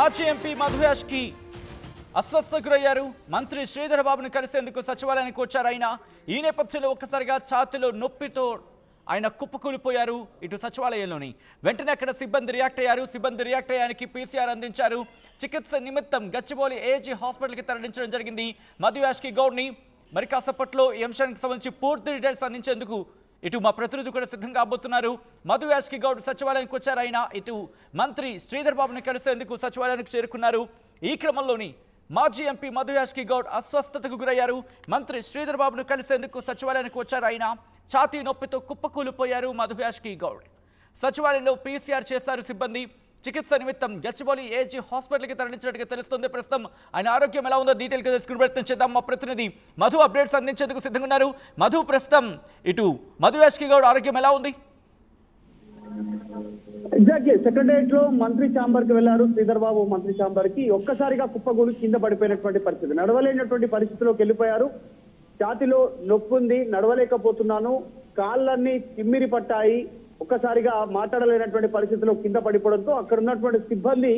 మాజీ ఎంపీ మధుయాష్కి అస్వస్థకు గురయ్యారు. మంత్రి శ్రీధర్ బాబును కలిసేందుకు సచివాలయానికి వచ్చారు. ఆయన ఈ నేపథ్యంలో ఒక్కసారిగా ఛాతీలో నొప్పితో ఆయన కుప్పకూలిపోయారు. ఇటు సచివాలయంలోని వెంటనే అక్కడ సిబ్బంది రియాక్ట్ అయ్యారు. సిబ్బంది రియాక్ట్ అయ్యానికి పీసీఆర్ అందించారు. చికిత్స నిమిత్తం గచ్చిబౌలి ఏజీ హాస్పిటల్కి తరలించడం జరిగింది. మధుయాష్కి గౌడ్ని మరి కాసేపట్లో ఈ అంశానికి సంబంధించి పూర్తి డీటెయిల్స్ అందించేందుకు ఇటు మా ప్రతినిధి కూడా సిద్ధంగా కాబోతున్నారు. మధుయాష్కి గౌడ్ సచివాలయానికి వచ్చారు. ఆయన ఇటు మంత్రి శ్రీధర్ బాబుని కలిసేందుకు సచివాలయానికి చేరుకున్నారు. ఈ క్రమంలోని మాజీ ఎంపీ మధుయాష్కి గౌడ్ అస్వస్థతకు గురయ్యారు. మంత్రి శ్రీధర్ బాబును కలిసేందుకు సచివాలయానికి వచ్చారు. ఆయన ఛాతీ నొప్పితో కుప్పకూలిపోయారు. మధుయాష్కి గౌడ్ సచివాలయంలో పీసీఆర్ చేశారు సిబ్బంది. చికిత్స నిమిత్తం గచ్చిబౌలి ఏజీ హాస్పిటల్కి తరలించినట్టుగా తెలుస్తుంది. ప్రస్తుతం ఆయన ఆరోగ్యం ఎలా ఉందో డీటెయిల్గా తెలుసుకుని ప్రయత్నం చేద్దాం. మా ప్రతినిధి మధు అప్డేట్స్ అందించేందుకు సిద్ధంగా ఉన్నారు. మధు, ప్రస్తుతం ఇటు మధుయాష్కి గౌడ్ ఆరోగ్యం ఎలా ఉంది? ఎగ్జాక్ట్లీ సెక్రటరియట్ లో మంత్రి ఛాంబర్ కి వెళ్లారు. శ్రీధర్ బాబు మంత్రి ఛాంబర్ కి ఒక్కసారిగా కుప్పగూలి కింద పడిపోయినటువంటి పరిస్థితి, నడవలేనటువంటి పరిస్థితిలోకి వెళ్ళిపోయారు. ఛాతిలో నొప్పి ఉంది, నడవలేకపోతున్నాను, కాళ్ళన్నీ తిమ్మిరి పట్టాయి, ఒక్కసారిగా మాట్లాడలేనటువంటి పరిస్థితిలో కింద పడిపోవడంతో అక్కడ ఉన్నటువంటి సిబ్బంది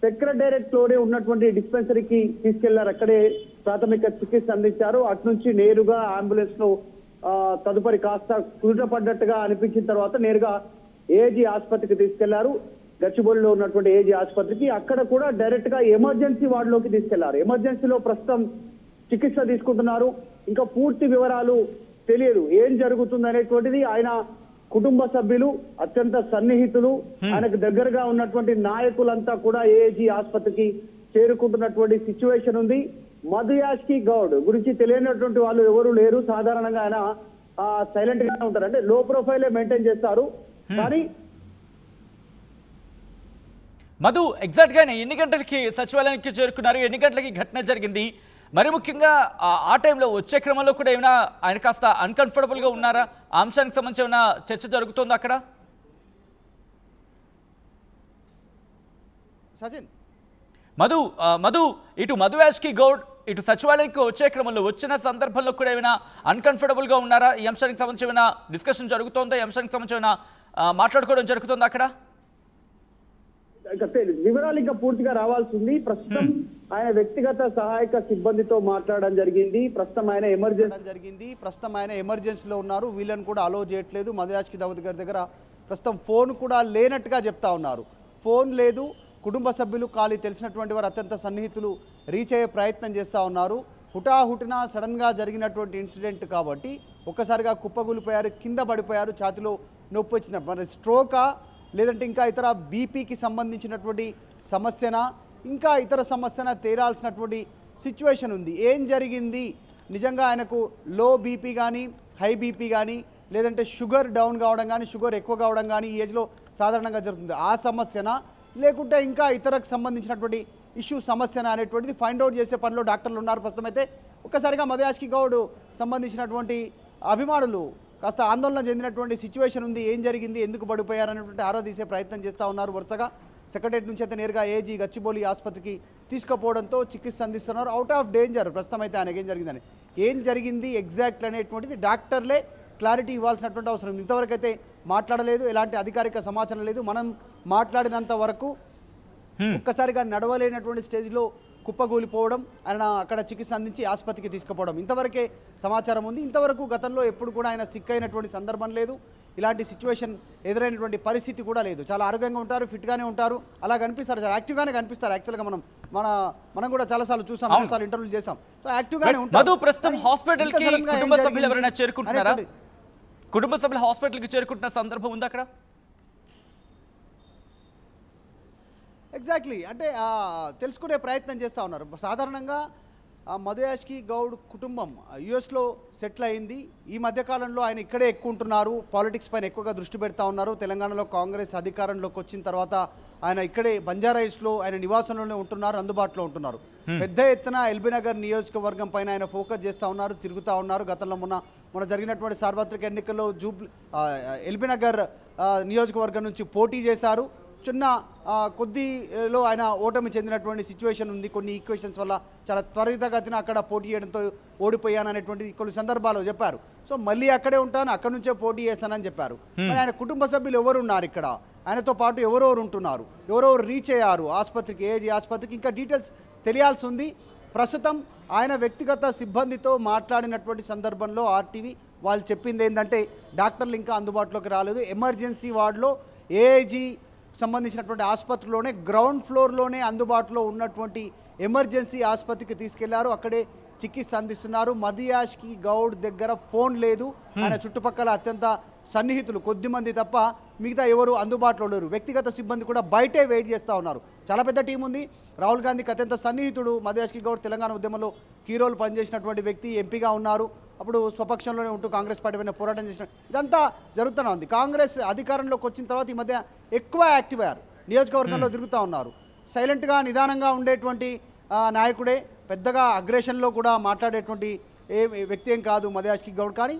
సెక్రటరియట్ లోనే ఉన్నటువంటి డిస్పెన్సరీకి తీసుకెళ్లారు. అక్కడే ప్రాథమిక చికిత్స అందించారు. అటు నుంచి నేరుగా అంబులెన్స్ లో తదుపరి కాస్త కుదుట పడ్డట్టుగా అనిపించిన తర్వాత నేరుగా ఏజీ ఆసుపత్రికి తీసుకెళ్లారు. గచ్చిబౌలిలో ఉన్నటువంటి ఏజీ ఆసుపత్రికి. అక్కడ కూడా డైరెక్ట్ గా ఎమర్జెన్సీ వార్డులోకి తీసుకెళ్లారు. ఎమర్జెన్సీలో ప్రస్తుతం చికిత్స తీసుకుంటున్నారు. ఇంకా పూర్తి వివరాలు తెలియదు, ఏం జరుగుతుంది అనేటువంటిది. ఆయన కుటుంబ సభ్యులు, అత్యంత సన్నిహితులు, ఆయనకు దగ్గరగా ఉన్నటువంటి నాయకులంతా కూడా ఏజీ ఆసుపత్రికి చేరుకుంటున్నటువంటి సిచ్యువేషన్ ఉంది. మధుయాష్కి గౌడ్ గురించి తెలియనటువంటి వాళ్ళు ఎవరు లేరు. సాధారణంగా ఆయన సైలెంట్ గా ఉంటారు, అంటే లో ప్రొఫైలే మెయింటైన్ చేస్తారు. కానీ మధు, ఎగ్జాక్ట్ గా ఎన్ని గంటలకి సచివాలయానికి చేరుకున్నారు? ఎన్ని గంటలకి ఘటన జరిగింది? మరి ముఖ్యంగా ఆ టైంలో వచ్చే క్రమంలో కూడా ఏమైనా ఆయన కాస్త అన్కంఫర్టబుల్ గా ఉన్నారా? ఆ అంశానికి సంబంధించి ఏమైనా చర్చ జరుగుతుందా అక్కడ? సచిన్ మధు ఇటు మధుయాష్కి గౌడ్ ఇటు సచివాలయానికి వచ్చే క్రమంలో వచ్చిన సందర్భంలో కూడా ఏమైనా అన్కంఫర్టబుల్ గా ఉన్నారా? ఈ అంశానికి సంబంధించి ఏమైనా డిస్కషన్ జరుగుతుందా? ఈ అంశానికి సంబంధించి ఏమైనా మాట్లాడుకోవడం జరుగుతుందా అక్కడ? వివరాలు ఇంకా పూర్తిగా రావాల్సి ఉంది. ప్రస్తుతం ఆయన వ్యక్తిగత సహాయక సిబ్బందితో మాట్లాడడం జరిగింది. ప్రస్తుతం ఆయన ఎమర్జెన్సీలో ఉన్నారు. వీళ్ళని కూడా అలో చేయట్లేదు. మధుయాష్కి గౌడ్ గారి దగ్గర ప్రస్తుతం ఫోన్ కూడా లేనట్టుగా చెప్తా ఉన్నారు. ఫోన్ లేదు. కుటుంబ సభ్యులు ఖాళీ తెలిసినటువంటి వారు అత్యంత సన్నిహితులు రీచ్ అయ్యే ప్రయత్నం చేస్తూ ఉన్నారు. హుటాహుటిన సడన్గా జరిగినటువంటి ఇన్సిడెంట్ కాబట్టి ఒక్కసారిగా కుప్పగూలిపోయారు, కింద పడిపోయారు, ఛాతిలో నొప్పి వచ్చిన. మరి స్ట్రోకా లేదంటే ఇంకా ఇతర బీపీకి సంబంధించినటువంటి సమస్యనా, ఇంకా ఇతర సమస్యన తేరాల్సినటువంటి సిచ్యువేషన్ ఉంది. ఏం జరిగింది? నిజంగా ఆయనకు లో బీపీ కానీ, హై బీపీ కానీ, లేదంటే షుగర్ డౌన్ కావడం కానీ, షుగర్ ఎక్కువ కావడం కానీ ఈ ఏజ్లో సాధారణంగా జరుగుతుంది. ఆ సమస్యనా, లేకుంటే ఇంకా ఇతరకు సంబంధించినటువంటి ఇష్యూ సమస్యన అనేటువంటిది ఫైండ్ అవుట్ చేసే పనిలో డాక్టర్లు ఉన్నారు. ప్రస్తుతం అయితే ఒక్కసారిగా మధుయాష్కి గౌడ్ సంబంధించినటువంటి అభిమానులు కాస్త ఆందోళన చెందినటువంటి సిచ్యువేషన్ ఉంది. ఏం జరిగింది, ఎందుకు పడిపోయారనేటువంటి ఆరో తీసే ప్రయత్నం చేస్తూ ఉన్నారు. వరుసగా సెక్రటరియట్ నుంచి అయితే నేరుగా ఏజీ గచ్చిబౌలి ఆసుపత్రికి తీసుకుపోవడంతో చికిత్స అందిస్తున్నారు. అవుట్ ఆఫ్ డేంజర్ ప్రస్తుతం అయితే ఆయనకి ఏం జరిగింది ఎగ్జాక్ట్ అనేటువంటిది డాక్టర్లే క్లారిటీ ఇవ్వాల్సినటువంటి అవసరం. ఇంతవరకు అయితే మాట్లాడలేదు, ఎలాంటి అధికారిక సమాచారం లేదు. మనం మాట్లాడినంత వరకు ఒక్కసారిగా నడవలేనటువంటి స్టేజ్లో కుప్పగూలిపోవడం, ఆయన అక్కడ చికిత్స అందించి ఆసుపత్రికి తీసుకుపోవడం, ఇంతవరకే సమాచారం ఉంది. ఇంతవరకు గతంలో ఎప్పుడు కూడా ఆయన సిక్ అయినటువంటి సందర్భం లేదు. ఇలాంటి సిచ్యువేషన్ ఎదురైనటువంటి పరిస్థితి కూడా లేదు. చాలా ఆరోగ్యంగా ఉంటారు, ఫిట్గానే ఉంటారు, అలా కనిపిస్తారు, చాలా యాక్టివ్గానే కనిపిస్తారు. యాక్చువల్గా మనం కూడా చాలాసార్లు చూసాం, చాలాసార్లు ఇంటర్వ్యూ చేసాం. సో యాక్టివ్గానే ఉంటారు. ప్రస్తుతం హాస్పిటల్కి కుటుంబ సభ్యులు ఎవరైనా చేరుకుంటున్నారా? కుటుంబ సభ్యులు హాస్పిటల్కి చేరుకుంటున్న సందర్భం ఉంది అక్కడ? ఎగ్జాక్ట్లీ, అంటే తెలుసుకునే ప్రయత్నం చేస్తూ ఉన్నారు. సాధారణంగా మధుయాష్కి గౌడ్ కుటుంబం యుఎస్లో సెటిల్ అయింది. ఈ మధ్యకాలంలో ఆయన ఇక్కడే ఎక్కువ ఉంటున్నారు, పాలిటిక్స్ పైన ఎక్కువగా దృష్టి పెడతా ఉన్నారు. తెలంగాణలో కాంగ్రెస్ అధికారంలోకి వచ్చిన తర్వాత ఆయన ఇక్కడే బంజారాహిల్స్లో ఆయన నివాసంలోనే ఉంటున్నారు, అందుబాటులో ఉంటున్నారు. పెద్ద ఎత్తున ఎల్బీనగర్ నియోజకవర్గం పైన ఆయన ఫోకస్ చేస్తూ ఉన్నారు, తిరుగుతూ ఉన్నారు. గతంలో మొన్న జరిగినటువంటి సార్వత్రిక ఎన్నికల్లో ఎల్బీనగర్ నియోజకవర్గం నుంచి పోటీ చేశారు. చిన్న కొద్దిలో ఆయన ఓటమి చెందినటువంటి సిచ్యువేషన్ ఉంది. కొన్ని ఈక్వేషన్స్ వల్ల చాలా త్వరితగతిన అక్కడ పోటీ చేయడంతో ఓడిపోయాననేటువంటిది కొన్ని సందర్భాల్లో చెప్పారు. సో మళ్ళీ అక్కడే ఉంటాను, అక్కడ నుంచే పోటీ చేస్తానని చెప్పారు. మరి ఆయన కుటుంబ సభ్యులు ఎవరు ఉన్నారు ఇక్కడ? ఆయనతో పాటు ఎవరెవరు ఉంటున్నారు, ఎవరెవరు రీచ్ అయ్యారు ఆసుపత్రికి, ఏజీ ఆసుపత్రికి, ఇంకా డీటెయిల్స్ తెలియాల్సి ఉంది. ప్రస్తుతం ఆయన వ్యక్తిగత సిబ్బందితో మాట్లాడినటువంటి సందర్భంలో ఆర్టీవీ వాళ్ళు చెప్పింది ఏంటంటే డాక్టర్లు ఇంకా అందుబాటులోకి రాలేదు. ఎమర్జెన్సీ వార్డులో ఏఐజీ సంబంధించినటువంటి ఆసుపత్రిలోనే గ్రౌండ్ ఫ్లోర్లోనే అందుబాటులో ఉన్నటువంటి ఎమర్జెన్సీ ఆసుపత్రికి తీసుకెళ్లారు. అక్కడే చికిత్స అందిస్తున్నారు. మదియాష్కి గౌడ్ దగ్గర ఫోన్ లేదు. ఆయన చుట్టుపక్కల అత్యంత సన్నిహితులు కొద్దిమంది తప్ప మిగతా ఎవరు అందుబాటులో లేరు. వ్యక్తిగత సిబ్బంది కూడా బయటే వెయిట్ చేస్తూ ఉన్నారు. చాలా పెద్ద టీం ఉంది. రాహుల్ గాంధీకి అత్యంత సన్నిహితుడు మదియాష్కి గౌడ్, తెలంగాణ ఉద్యమంలో కీ రోల్ పనిచేసినటువంటి వ్యక్తి, ఎంపీగా ఉన్నారు. అప్పుడు స్వపక్షంలోనే ఉంటూ కాంగ్రెస్ పార్టీ పైన పోరాటం చేసిన ఇదంతా జరుగుతూనే ఉంది. కాంగ్రెస్ అధికారంలోకి వచ్చిన తర్వాత ఈ మధ్య ఎక్కువ యాక్టివ్ అయ్యారు. నియోజకవర్గంలో తిరుగుతూ ఉన్నారు. సైలెంట్గా నిదానంగా ఉండేటువంటి నాయకుడే, పెద్దగా అగ్రెషన్లో కూడా మాట్లాడేటువంటి వ్యక్తి ఏం కాదు మదియాష్కి గౌడ్. కానీ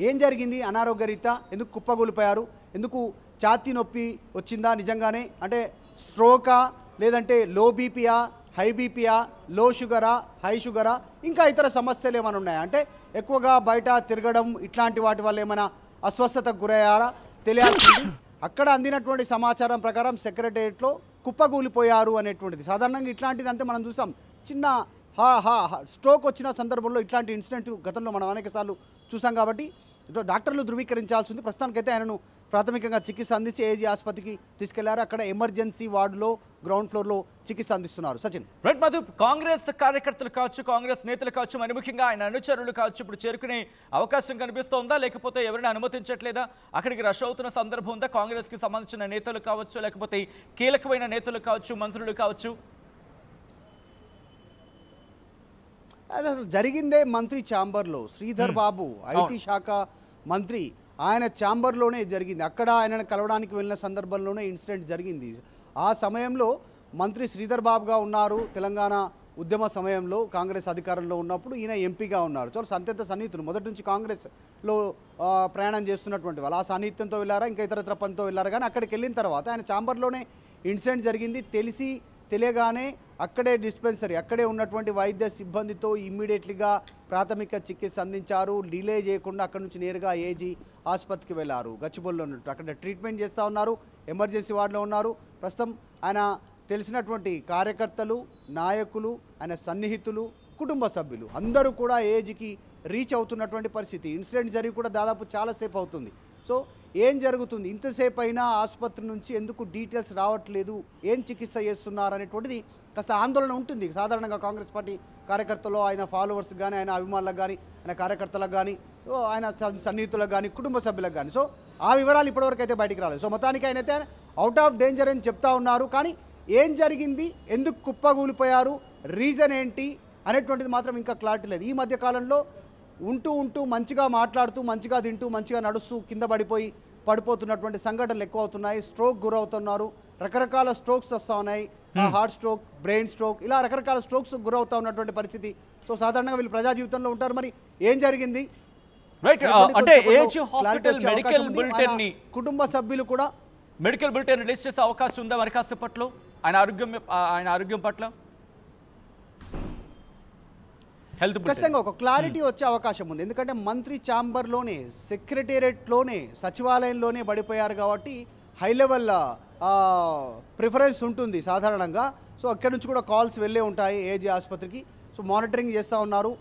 ఏం జరిగింది, అనారోగ్య రీత్యా ఎందుకు కుప్పగూలిపోయారు, ఎందుకు ఛాతీ నొప్పి వచ్చిందా నిజంగానే, అంటే స్ట్రోకా లేదంటే లో బీపీయా, హై బీపీయా, లో షుగరా, హై షుగరా, ఇంకా ఇతర సమస్యలు ఏమైనా ఉన్నాయా, అంటే ఎక్కువగా బయట తిరగడం ఇట్లాంటి వాటి వల్ల ఏమైనా అస్వస్థతకు గురయ్యారా తెలియాల్సింది. అక్కడ అందినటువంటి సమాచారం ప్రకారం సెక్రటేరియట్లో కుప్పగూలిపోయారు అనేటువంటిది. సాధారణంగా ఇట్లాంటిది అంతే మనం చూసాం. చిన్న స్ట్రోక్ వచ్చిన సందర్భంలో ఇట్లాంటి ఇన్సిడెంట్ గతంలో మనం అనేక సార్లు చూసాం. కాబట్టి డాక్టర్లు ధృవీకరించాల్సి ఉంది. ప్రస్తుతానికైతే ఆయనను ప్రాథమికంగా చికిత్స అందించి ఏజీ ఆసుపత్రికి తీసుకెళ్లారు. అక్కడ ఎమర్జెన్సీ వార్డులో గ్రౌండ్ ఫ్లోర్లో చికిత్స అందిస్తున్నారు. సచిన్. రైట్ మధు, కాంగ్రెస్ కార్యకర్తలు కావచ్చు, కాంగ్రెస్ నేతలు కావచ్చు, మరి ముఖ్యంగా ఆయన అనుచరులు కావచ్చు, ఇప్పుడు చేరుకునే అవకాశం కనిపిస్తోందా, లేకపోతే ఎవరైనా అనుమతించట్లేదా? అక్కడికి రష్ అవుతున్న సందర్భం ఉందా? కాంగ్రెస్కి సంబంధించిన నేతలు కావచ్చు, లేకపోతే కీలకమైన నేతలు కావచ్చు, మంత్రులు కావచ్చు. అది అసలు జరిగిందే మంత్రి ఛాంబర్లో. శ్రీధర్ బాబు ఐటీ శాఖ మంత్రి, ఆయన ఛాంబర్లోనే జరిగింది. అక్కడ ఆయనను కలవడానికి వెళ్ళిన సందర్భంలోనే ఇన్సిడెంట్ జరిగింది. ఆ సమయంలో మంత్రి శ్రీధర్ బాబుగా ఉన్నారు. తెలంగాణ ఉద్యమ సమయంలో కాంగ్రెస్ అధికారంలో ఉన్నప్పుడు ఈయన ఎంపీగా ఉన్నారు. చాలా అత్యంత సన్నిహితులు, మొదటి నుంచి కాంగ్రెస్లో ప్రయాణం చేస్తున్నటువంటి వాళ్ళు. ఆ సాన్నిహిత్యంతో వెళ్ళారా, ఇంకా ఇతర పనితో వెళ్ళారా, కానీ అక్కడికి వెళ్ళిన తర్వాత ఆయన ఛాంబర్లోనే ఇన్సిడెంట్ జరిగింది. తెలియగానే అక్కడే డిస్పెన్సరీ, అక్కడే ఉన్నటువంటి వైద్య సిబ్బందితో ఇమ్మీడియట్లీగా ప్రాథమిక చికిత్స అందించారు. డిలే చేయకుండా అక్కడ నుంచి నేరుగా ఏజీ ఆసుపత్రికి వెళ్ళారు. గచ్చిబౌలిలో ఉన్నట్టు అక్కడ ట్రీట్మెంట్ చేస్తూ ఉన్నారు. ఎమర్జెన్సీ వార్డులో ఉన్నారు. ప్రస్తుతం ఆయన తెలిసినటువంటి కార్యకర్తలు, నాయకులు, ఆయన సన్నిహితులు, కుటుంబ సభ్యులు అందరూ కూడా ఏజీకి రీచ్ అవుతున్నటువంటి పరిస్థితి. ఇన్సిడెంట్ జరిగి కూడా దాదాపు చాలాసేపు అవుతుంది. సో ఏం జరుగుతుంది, ఇంతసేపు అయినా ఆసుపత్రి నుంచి ఎందుకు డీటెయిల్స్ రావట్లేదు, ఏం చికిత్స చేస్తున్నారు అనేటువంటిది కాస్త ఆందోళన ఉంటుంది సాధారణంగా కాంగ్రెస్ పార్టీ కార్యకర్తలు, ఆయన ఫాలోవర్స్ కానీ, ఆయన అభిమానులకు కానీ, ఆయన కార్యకర్తలకు కానీ, ఆయన సన్నిహితులకు కానీ, కుటుంబ సభ్యులకు కానీ. సో ఆ వివరాలు ఇప్పటివరకు అయితే బయటికి రాలేదు. సో మొత్తానికి ఆయన అయితే అవుట్ ఆఫ్ డేంజర్ అని చెప్తా ఉన్నారు. కానీ ఏం జరిగింది, ఎందుకు కుప్పగూలిపోయారు, రీజన్ ఏంటి అనేటువంటిది మాత్రం ఇంకా క్లారిటీ లేదు. ఈ మధ్య కాలంలో ఉంటూ మంచిగా మాట్లాడుతూ, మంచిగా తింటూ, మంచిగా నడుస్తూ కింద పడిపోతున్నటువంటి సంఘటనలు ఎక్కువ అవుతున్నాయి. స్ట్రోక్ గురవుతున్నారు. రకరకాల స్ట్రోక్స్ వస్తూ ఉన్నాయి. హార్ట్ స్ట్రోక్, బ్రెయిన్ స్ట్రోక్, ఇలా రకరకాల స్ట్రోక్స్ గురవుతూ ఉన్నటువంటి పరిస్థితి. సో సాధారణంగా వీళ్ళు ప్రజా జీవితంలో ఉంటారు. మరి ఏం జరిగింది, కుటుంబ సభ్యులు కూడా మెడికల్ బులెటిన్ రిలీజ్ చేసే అవకాశం ఉందా మరి కాసేపట్లో ఆయన ఆరోగ్యం పట్ల? ఖచ్చితంగా ఒక క్లారిటీ వచ్చే అవకాశం ఉంది. ఎందుకంటే మంత్రి ఛాంబర్లోనే, సెక్రటేరియట్లోనే, సచివాలయంలోనే పడిపోయారు కాబట్టి హై లెవెల్ ప్రిఫరెన్స్ ఉంటుంది సాధారణంగా. సో అక్కడి నుంచి కూడా కాల్స్ వెళ్ళే ఉంటాయి ఏజీ ఆసుపత్రికి. సో మానిటరింగ్ చేస్తూ ఉన్నారు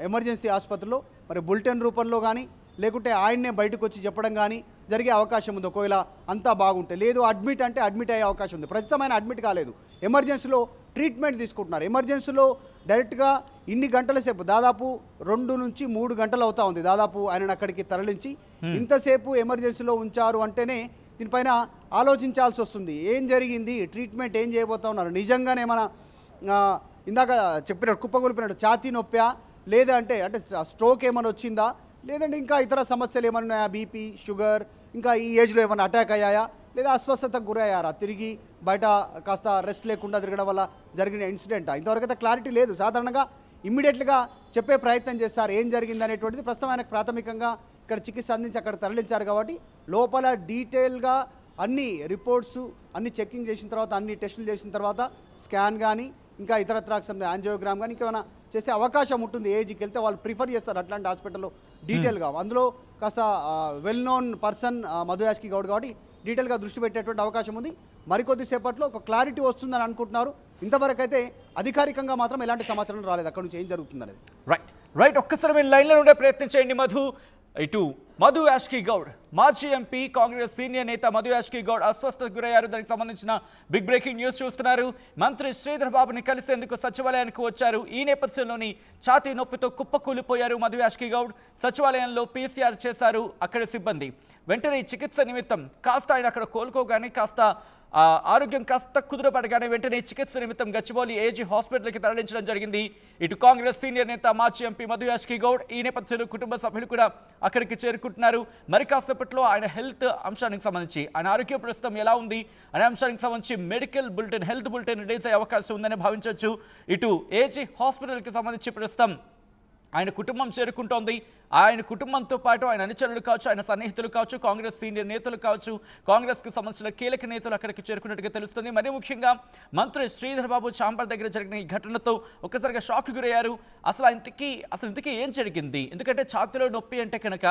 ఎమర్జెన్సీ ఆసుపత్రిలో. మరి బులెటిన్ రూపంలో కానీ, లేకుంటే ఆయన్నే బయటకు వచ్చి చెప్పడం కానీ జరిగే అవకాశం ఉంది. ఒకవేళ అంతా బాగుంటే. లేదు అడ్మిట్ అంటే అడ్మిట్ అయ్యే అవకాశం ఉంది. ప్రస్తుతం ఆయన అడ్మిట్ కాలేదు, ఎమర్జెన్సీలో ట్రీట్మెంట్ తీసుకుంటున్నారు. ఎమర్జెన్సీలో డైరెక్ట్గా ఇన్ని గంటల సేపు, దాదాపు 2 నుంచి 3 గంటలు అవుతా ఉంది దాదాపు ఆయనను అక్కడికి తరలించి. ఇంతసేపు ఎమర్జెన్సీలో ఉంచారు అంటేనే దీనిపైన ఆలోచించాల్సి వస్తుంది. ఏం జరిగింది, ట్రీట్మెంట్ ఏం చేయబోతా ఉన్నారు, నిజంగానే మన ఇందాక చెప్పినట్టు కుప్పగొలిపినట్టు ఛాతీ నొప్పా, లేదంటే అంటే స్ట్రోక్ ఏమైనా వచ్చిందా, లేదంటే ఇంకా ఇతర సమస్యలు ఏమైనా ఉన్నాయా, బీపీ, షుగర్, ఇంకా ఈ ఏజ్లో ఏమైనా అటాక్ అయ్యాయా, లేదా అస్వస్థతకు గురయ్యారా, తిరిగి బయట కాస్త రెస్ట్ లేకుండా తిరగడం వల్ల జరిగిన ఇన్సిడెంటా, ఇంతవరకు అయితే క్లారిటీ లేదు. సాధారణంగా ఇమ్మీడియట్గా చెప్పే ప్రయత్నం చేస్తారు ఏం జరిగింది అనేటువంటిది. ప్రస్తుతం ఆయనకు ప్రాథమికంగా ఇక్కడ చికిత్స అందించి అక్కడ తరలించారు కాబట్టి లోపల డీటెయిల్గా అన్ని రిపోర్ట్స్ అన్ని చెకింగ్ చేసిన తర్వాత, అన్ని టెస్టులు చేసిన తర్వాత, స్కాన్ కానీ ఇంకా ఇతరత్రాకు సంబంధించి యాంజియోగ్రామ్ కానీ ఇంకేమైనా చేసే అవకాశం ఉంటుంది. ఏజీకి వెళ్తే వాళ్ళు ప్రిఫర్ చేస్తారు అట్లాంటి హాస్పిటల్లో డీటెయిల్గా. అందులో కాస్త well known person Madhu Yashki Goud కాబట్టి డీటెయిల్గా దృష్టి పెట్టేటువంటి అవకాశం ఉంది. మరికొద్ది సేపట్లో ఒక క్లారిటీ వస్తుందని అనుకుంటున్నారు. ఇంతవరకు అయితే అధికారికంగా మాత్రం ఎలాంటి సమాచారం రాలేదు అక్కడ నుంచి ఏం జరుగుతుందనేది. రైట్ ఒక్కసారి మీరు లైన్లో ఉండే ప్రయత్నం చేయండి మధు. ఇటు మధు యాష్కి గౌడ్ మాజీ ఎంపీ కాంగ్రెస్ సీనియర్ నేత మధు యాష్కి గౌడ్ అస్వస్థతకు గురయ్యారు. దానికి సంబంధించిన బిగ్ బ్రేకింగ్ న్యూస్ చూస్తున్నారు. మంత్రి శ్రీధర్ బాబుని కలిసేందుకు సచివాలయానికి వచ్చారు. ఈ నేపథ్యంలోని ఛాతీ నొప్పితో కుప్పకూలిపోయారు మధు యాష్కి గౌడ్. సచివాలయంలో PCR చేశారు అక్కడి సిబ్బంది. వెంటనే చికిత్స నిమిత్తం కాస్త ఆయన అక్కడ కోలుకోగానే కాస్త ఆరోగ్యం కాస్త కుదురపడగానే వెంటనే చికిత్స నిమిత్తం గచ్చిబౌలి ఏజీ హాస్పిటల్కి తరలించడం జరిగింది. ఇటు కాంగ్రెస్ సీనియర్ నేత మాజీ ఎంపీ మధు యాష్కి గౌడ్ ఈ నేపథ్యంలో కుటుంబ సభ్యులు కూడా అక్కడికి చేరుకుంటున్నారు. మరి కాసేపట్లో ఆయన హెల్త్ అంశానికి సంబంధించి ఆయన ఆరోగ్య ప్రస్తుతం ఎలా ఉంది అనే అంశానికి సంబంధించి medical bulletin health bulletin release అయ్యే అవకాశం ఉందని భావించవచ్చు. ఇటు ఏజీ హాస్పిటల్కి సంబంధించి ప్రస్తుతం ఆయన కుటుంబం చేరుకుంటోంది. ఆయన కుటుంబంతో పాటు ఆయన అనుచరులు కావచ్చు, ఆయన సన్నిహితులు కావచ్చు, కాంగ్రెస్ సీనియర్ నేతలు కావచ్చు, కాంగ్రెస్కు సంబంధించిన కీలక నేతలు అక్కడికి చేరుకున్నట్టుగా తెలుస్తుంది. మరి ముఖ్యంగా మంత్రి శ్రీధర్ బాబు చాంబర్ దగ్గర జరిగిన ఈ ఘటనతో ఒక్కసారిగా షాక్ గురయ్యారు. అసలు ఇంతకీ ఏం జరిగింది? ఎందుకంటే ఛాతీలో నొప్పి అంటే కనుక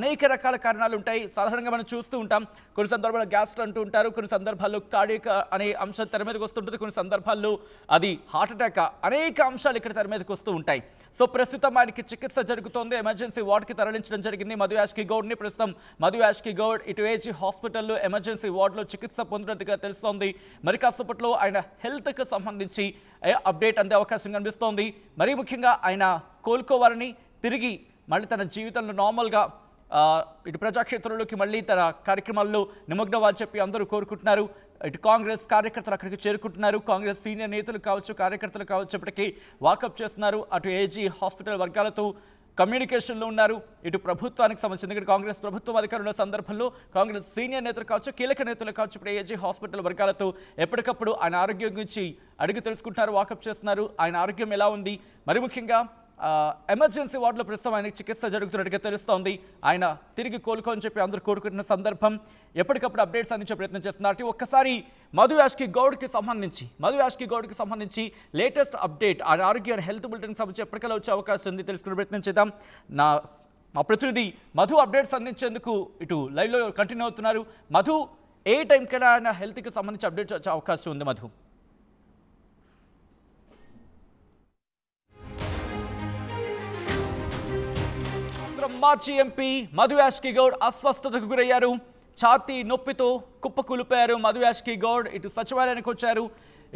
అనేక రకాల కారణాలు ఉంటాయి. సాధారణంగా మనం చూస్తూ ఉంటాం. కొన్ని సందర్భాల్లో గ్యాస్ట్రో అంటూ ఉంటారు, కొన్ని సందర్భాల్లో కార్డియాక్ అనే అంశం తెర మీదకి వస్తుంటుంది, కొన్ని సందర్భాల్లో అది హార్ట్ అటాక్, అనేక అంశాలు ఇక్కడ తెర మీదకి వస్తూ ఉంటాయి. సో ప్రస్తుతం ఆయనకి చికిత్స జరుగుతోంది. ఎమర్జెన్సీ వార్డుకి తరలించడం జరిగింది మధు యాష్కి గౌడ్ని. ప్రస్తుతం మధు యాష్కి గౌడ్ ఇటు ఏజీ హాస్పిటల్లో ఎమర్జెన్సీ వార్డులో చికిత్స పొందినట్టుగా తెలుస్తోంది. మరి కాసేపట్లో ఆయన హెల్త్కి సంబంధించి అప్డేట్ అందే అవకాశం కనిపిస్తోంది. మరీ ముఖ్యంగా ఆయన కోలుకోవాలని, తిరిగి మళ్ళీ తన జీవితంలో నార్మల్గా ఇటు ప్రజాక్షేత్రంలోకి మళ్ళీ తన కార్యక్రమాల్లో నిమగ్నమని చెప్పి అందరూ కోరుకుంటున్నారు. ఇటు కాంగ్రెస్ కార్యకర్తలు అక్కడికి చేరుకుంటున్నారు. కాంగ్రెస్ సీనియర్ నేతలు కావచ్చు, కార్యకర్తలు కావచ్చు, ఇప్పటికీ వాకప్ చేస్తున్నారు. అటు ఏజీ హాస్పిటల్ వర్గాలతో కమ్యూనికేషన్లో ఉన్నారు. ఇటు ప్రభుత్వానికి సంబంధించి ఎందుకంటే కాంగ్రెస్ ప్రభుత్వం అధికారంలో సందర్భంలో కాంగ్రెస్ సీనియర్ నేతలు కావచ్చు, కీలక నేతలు కావచ్చు, ఇప్పుడు ఏజీ హాస్పిటల్ వర్గాలతో ఎప్పటికప్పుడు ఆయన ఆరోగ్యం గురించి అడిగి తెలుసుకుంటున్నారు, వాకప్ చేస్తున్నారు. ఆయన ఆరోగ్యం ఎలా ఉంది, మరి ముఖ్యంగా ఎమర్జెన్సీ వార్డులో ప్రస్తుతం ఆయనకి చికిత్స జరుగుతున్నట్టుగా తెలుస్తోంది. ఆయన తిరిగి కోలుకోని చెప్పి అందరూ కోరుకుంటున్న సందర్భం. ఎప్పటికప్పుడు అప్డేట్స్ అందించే ప్రయత్నం చేస్తున్నారు. ఒక్కసారి మధు యాష్కి గౌడ్కి సంబంధించి లేటెస్ట్ అప్డేట్ ఆయన ఆరోగ్య హెల్త్ బులెటిన్కి సంబంధించి ఎప్పటికల్లా వచ్చే అవకాశం ఉంది, తెలుసుకునే ప్రయత్నం చేద్దాం. మా ప్రతినిధి మధు అప్డేట్స్ అందించేందుకు ఇటు లైవ్లో కంటిన్యూ అవుతున్నారు. మధు, ఏ టైంకైనా ఆయన హెల్త్కి సంబంధించి అప్డేట్స్ వచ్చే అవకాశం ఉంది మధు? మాజీ ఎంపీ మధు యాష్కి గౌడ్ అస్వస్థతకు గురయ్యారు. ఛాతీ నొప్పితో కుప్పకూలిపోయారు మధు యాష్కి గౌడ్. ఇటు సచివాలయానికి వచ్చారు.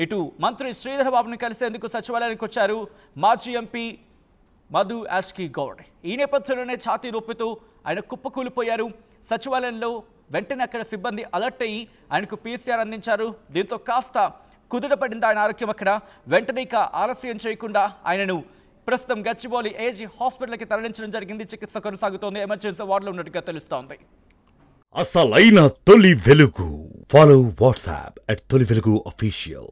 ఇటు మంత్రి శ్రీధర్ బాబుని కలిసేందుకు సచివాలయానికి వచ్చారు మాజీ ఎంపీ మధు యాష్కి గౌడ్. ఈ నేపథ్యంలోనే ఛాతీ నొప్పితో ఆయన కుప్పకూలిపోయారు. సచివాలయంలో వెంటనే అక్కడ సిబ్బంది అలర్ట్ అయ్యి ఆయనకు PCR అందించారు. దీంతో కాస్త కుదుటపడింది ఆయన ఆరోగ్యం. అక్కడ వెంటనే ఇక ఆలస్యం చేయకుండా ఆయనను ప్రస్తుతం గచ్చిబౌలి ఏజీ హాస్పిటల్కి తరలించడం జరిగింది. చికిత్స కొనసాగుతోంది. ఎమర్జెన్సీ వార్డులో ఉన్నట్టుగా తెలుస్తోంది. అసలైన తొలి వెలుగు. ఫాలో వాట్సాప్ @తొలి వెలుగు official.